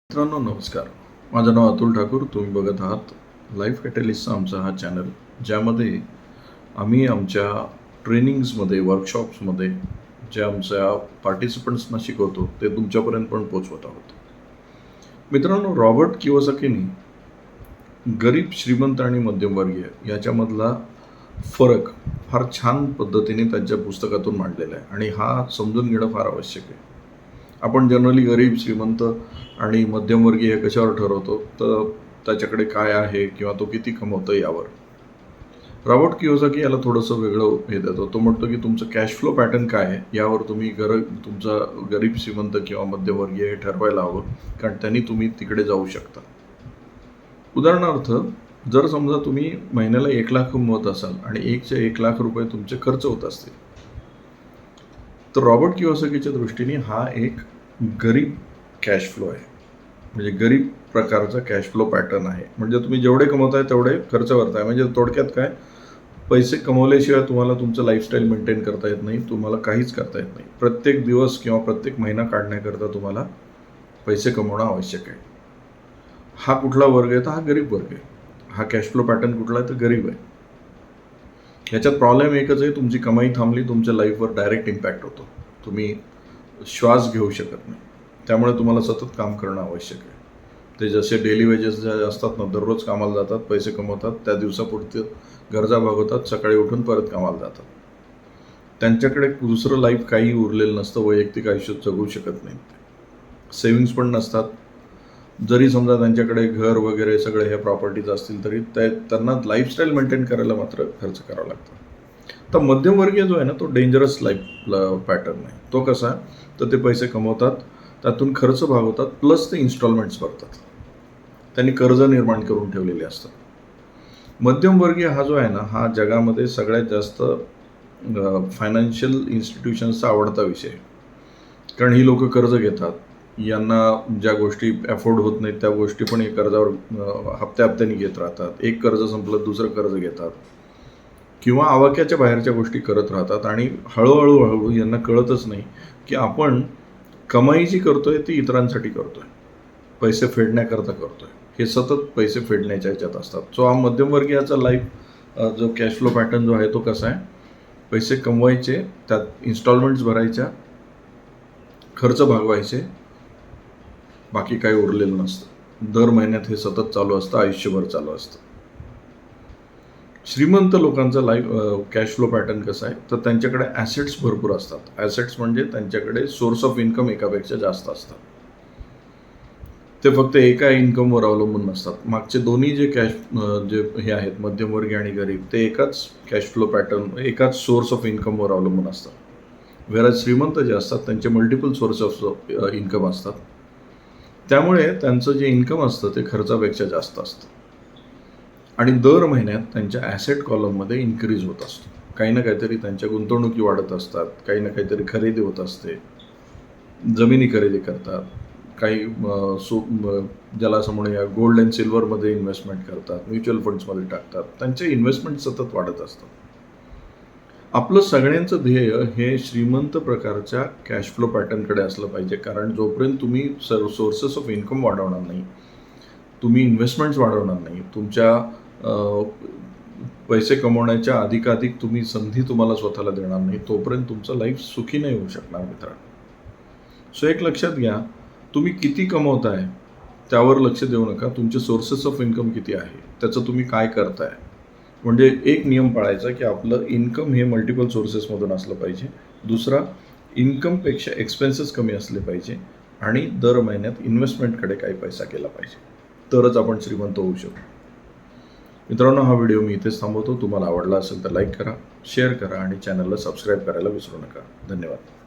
मित्रांनो नमस्कार. माझं नाव अतुल ठाकूर. तुम्ही बघत आहात लाईफ कॅटलिस्टचा आमचा हा चॅनल, ज्यामध्ये आम्ही आमच्या ट्रेनिंग्समध्ये, वर्कशॉप्समध्ये जे आमच्या पार्टिसिपंट्सना शिकवतो ते तुमच्यापर्यंत पण पोचवत आहोत. मित्रांनो, रॉबर्ट कियोसाकीनी गरीब, श्रीमंत आणि मध्यमवर्गीय याच्यामधला फरक फार छान पद्धतीने त्यांच्या पुस्तकातून मांडलेला आहे आणि हा समजून घेणं फार आवश्यक आहे. आपण जनरली गरीब, श्रीमंत आणि मध्यमवर्गीय हे कशावर ठरवतो, तर त्याच्याकडे काय आहे किंवा तो किती कमवतो यावर. रॉबर्ट कियोसाकी याला थोडंसं वेगळं हे देतो. तो म्हणतो की तुमचं कॅश फ्लो पॅटर्न काय आहे यावर तुम्ही तुमचा गरीब, श्रीमंत किंवा मध्यमवर्गीय हे ठरवायला हवं, कारण त्यांनी तुम्ही तिकडे जाऊ शकता. उदाहरणार्थ, जर समजा तुम्ही महिन्याला 1,00,000 कमवत असाल आणि 1,00,000 रुपये तुमचे खर्च होत असतील, तर रॉबर्ट कियोसाकीच्या दृष्टीने हा एक गरीब कॅश फ्लो आहे, म्हणजे गरीब प्रकारचा कॅश फ्लो पॅटर्न आहे. म्हणजे तुम्ही जेवढे कमवताय तेवढे खर्च करताय. म्हणजे थोडक्यात काय, पैसे कमवल्याशिवाय तुम्हाला तुमचं लाईफस्टाईल मेंटेन करता येत नाही, तुम्हाला काहीच करता येत नाही. प्रत्येक दिवस किंवा प्रत्येक महिना काढण्याकरता तुम्हाला पैसे कमवणं आवश्यक आहे. हा कुठला वर्ग आहे, तर हा गरीब वर्ग आहे. हा कॅश फ्लो पॅटर्न कुठला आहे, तर गरीब आहे. ह्याच्यात प्रॉब्लेम एकच आहे, तुमची कमाई थांबली, तुमच्या लाईफवर डायरेक्ट इम्पॅक्ट होतो. तुम्ही श्वास घेऊ शकत नाही. त्यामुळे तुम्हाला सतत काम करणं आवश्यक आहे. ते जसे डेली वेजेस जे असतात ना, दररोज कामाला जातात, पैसे कमवतात, त्या दिवसापुरते गरजा भागवतात, सकाळी उठून परत कामाला जातात. त्यांच्याकडे दुसरं लाईफ काही उरलेलं नसतं, वैयक्तिक आयुष्य जगू शकत नाहीत. सेविंग्स पण नसतात. जरी समजा त्यांच्याकडे घर वगैरे सगळे हे प्रॉपर्टीज असतील तरी त्यांना लाईफस्टाईल मेंटेन करायला मात्र खर्च करावा लागतो. तर मध्यमवर्गीय जो आहे ना, तो डेंजरस लाईफ पॅटर्न आहे. तो कसा, तर ते पैसे कमवतात, त्यातून खर्च भागवतात, प्लस ते इन्स्टॉलमेंट्स भरतात. त्यांनी कर्ज निर्माण करून ठेवलेले असतात. मध्यमवर्गीय हा जो आहे ना, हा जगामध्ये सगळ्यात जास्त फायनान्शियल इन्स्टिट्यूशन्सचा आवडता विषय आहे. कारण ही लोकं कर्ज घेतात, यांना ज्या गोष्टी अफोर्ड होत नाहीत त्या गोष्टी पण हे कर्जावर हप्त्याने घेत राहतात. एक कर्ज संपलं दुसरं कर्ज घेतात किंवा आवाक्याच्या बाहेरच्या गोष्टी करत राहतात आणि हळूहळू यांना कळतच नाही की आपण कमाई जी करतोय ती इतरांसाठी करतोय, पैसे फेडण्याकरता करतोय. हे सतत पैसे फेडण्याच्या ह्याच्यात असतात. सो हा मध्यमवर्गीयाचा लाईफ जो कॅश फ्लो पॅटर्न जो आहे तो कसा आहे, पैसे कमवायचे, त्यात इन्स्टॉलमेंट्स भरायच्या, खर्च भागवायचे, बाकी काही उरलेलं नसतं. दर महिन्यात हे सतत चालू असतं, आयुष्यभर चालू असतं. श्रीमंत लोकांचा लाईफ कॅश फ्लो पॅटर्न कसा आहे, तर त्यांच्याकडे ॲसेट्स भरपूर असतात. ॲसेट्स म्हणजे त्यांच्याकडे सोर्स ऑफ इन्कम एकापेक्षा जास्त असतात. ते फक्त एका इन्कमवर अवलंबून नसतात. मागचे दोन्ही जे जे हे आहेत, मध्यमवर्गीय आणि गरीब, ते एकाच कॅश फ्लो पॅटर्न, एकाच सोर्स ऑफ इन्कमवर अवलंबून असतात. व्हेअरएज श्रीमंत जे असतात त्यांचे मल्टिपल सोर्स ऑफ इन्कम असतात. त्यामुळे त्यांचं जे इन्कम असतं ते खर्चापेक्षा जास्त असतं आणि दर महिन्यात त्यांच्या ॲसेट कॉलममध्ये इन्क्रीज होत असतो. काही ना काहीतरी त्यांच्या गुंतवणुकी वाढत असतात, काही ना काहीतरी खरेदी होत असते, जमिनी खरेदी करतात, काही ज्याला असं म्हणूया गोल्ड अँड सिल्वरमध्ये इन्व्हेस्टमेंट करतात, म्युच्युअल फंड्समध्ये टाकतात. त्यांचे इन्व्हेस्टमेंट सतत वाढत असतात. आपलं सगळ्यांचं ध्येय हे श्रीमंत प्रकारच्या कॅश फ्लो पॅटर्नकडे असलं पाहिजे, कारण जोपर्यंत तुम्ही सोर्सेस ऑफ इन्कम वाढवणार नाही, तुम्ही इन्व्हेस्टमेंट्स वाढवणार नाही, तुमच्या पैसे कमवण्याच्या अधिकाधिक तुम्ही संधी तुम्हाला स्वतःला देणार नाही, तोपर्यंत तुमचं लाईफ सुखी नाही होऊ शकणार मित्रांनो. सो एक लक्षात घ्या, तुम्ही किती कमवताय त्यावर लक्ष देऊ नका, तुमचे सोर्सेस ऑफ इन्कम किती आहे, त्याचं तुम्ही काय करताय. म्हणजे एक नियम पाळायचा की आपलं इन्कम हे मल्टिपल सोर्सेसमधून असलं पाहिजे. दुसरा, इन्कमपेक्षा एक्सपेन्सेस कमी असले पाहिजे आणि दर महिन्यात इन्व्हेस्टमेंटकडे काही पैसा केला पाहिजे, तरच आपण श्रीमंत होऊ शकतो. मित्रांनो, हा व्हिडिओ मी इथेच थांबवतो. तुम्हाला आवडला असेल तर लाईक करा, शेअर करा आणि चॅनलला सबस्क्राईब करायला विसरू नका. धन्यवाद.